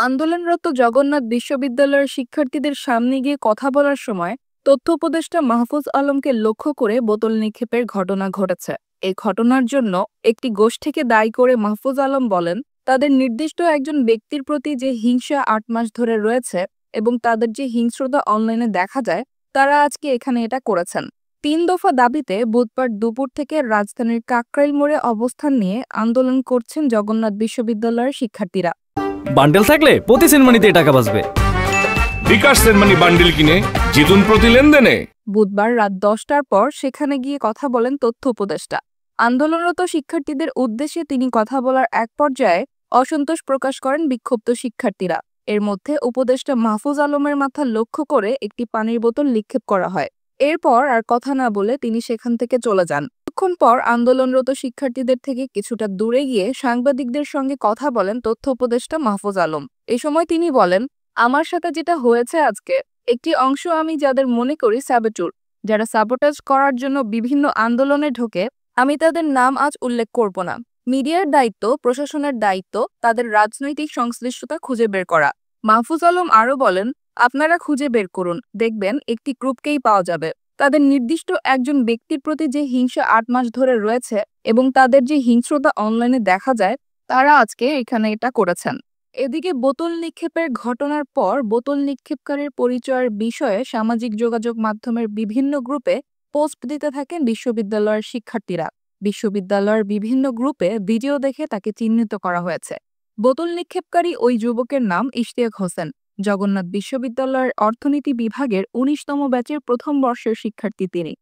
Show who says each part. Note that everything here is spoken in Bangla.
Speaker 1: আন্দোলনরত জগন্নাথ বিশ্ববিদ্যালয়ের শিক্ষার্থীদের সামনে গিয়ে কথা বলার সময় তথ্য উপদেষ্টা মাহফুজ আলমকে লক্ষ্য করে বোতল নিক্ষেপের ঘটনা ঘটেছে। এই ঘটনার জন্য একটি গোষ্ঠীকে দায়ী করে মাহফুজ আলম বলেন, তাদের নির্দিষ্ট একজন ব্যক্তির প্রতি যে হিংসা ৮ মাস ধরে রয়েছে এবং তাদের যে হিংস্রতা অনলাইনে দেখা যায়, তারা আজকে এখানে এটা করেছেন। ৩ দফা দাবিতে বুধবার দুপুর থেকে রাজধানীর কাকরাইল মোড়ে অবস্থান নিয়ে আন্দোলন করছেন জগন্নাথ বিশ্ববিদ্যালয়ের শিক্ষার্থীরা।
Speaker 2: বান্ডেল থাকলে প্রতি সেনমানিতে টাকা বাঁচবে।
Speaker 3: বিকাশ সেনমানি বান্ডেল কিনে জিতুন প্রতি লেনদেনে।
Speaker 1: বুধবার রাত 10টার পর সেখানে গিয়ে কথা বলেন তথ্য উপদেষ্টা। আন্দোলনরত শিক্ষার্থীদের উদ্দেশ্যে তিনি কথা বলার এক পর্যায়ে অসন্তোষ প্রকাশ করেন বিক্ষুব্ধ শিক্ষার্থীরা। এর মধ্যে উপদেষ্টা মাহফুজ আলমের মাথা লক্ষ্য করে একটি পানির বোতল নিক্ষেপ করা হয়। এরপর আর কথা না বলে তিনি সেখান থেকে চলে যান। কিছুক্ষণ পর আন্দোলনরত শিক্ষার্থীদের থেকে কিছুটা দূরে গিয়ে সাংবাদিকদের সঙ্গে কথা বলেন তথ্য উপদেষ্টা মাহফুজ আলম। এ সময় তিনি বলেন, আমার সাথে যেটা হয়েছে আজকে, একটি অংশ আমি যাদের মনে করি স্যাবোটার, যারা সাবোটাজ করার জন্য বিভিন্ন আন্দোলনে ঢোকে, আমি তাদের নাম আজ উল্লেখ করব না। মিডিয়ার দায়িত্ব, প্রশাসনের দায়িত্ব তাদের রাজনৈতিক সংশ্লিষ্টতা খুঁজে বের করা। মাহফুজ আলম আরও বলেন, আপনারা খুঁজে বের করুন, দেখবেন একটি গ্রুপকেই পাওয়া যাবে। তাদের নির্দিষ্ট একজন ব্যক্তির প্রতি যে হিংসা ৮ মাস ধরে রয়েছে এবং তাদের যে হিংস্রতা অনলাইনে দেখা যায়, তারা আজকে এখানে এটা করেছেন। এদিকে বোতল নিক্ষেপের ঘটনার পর বোতল নিক্ষেপকারীর পরিচয়ের বিষয়ে সামাজিক যোগাযোগ মাধ্যমের বিভিন্ন গ্রুপে পোস্ট দিতে থাকেন বিশ্ববিদ্যালয়ের শিক্ষার্থীরা। বিশ্ববিদ্যালয়ের বিভিন্ন গ্রুপে ভিডিও দেখে তাকে চিহ্নিত করা হয়েছে। বোতল নিক্ষেপকারী ওই যুবকের নাম ইশতিয়াক হোসেন। জগন্নাথ বিশ্ববিদ্যালয়ের অর্থনীতি বিভাগের ১৯তম ব্যাচের প্রথম বর্ষের শিক্ষার্থী তিনি।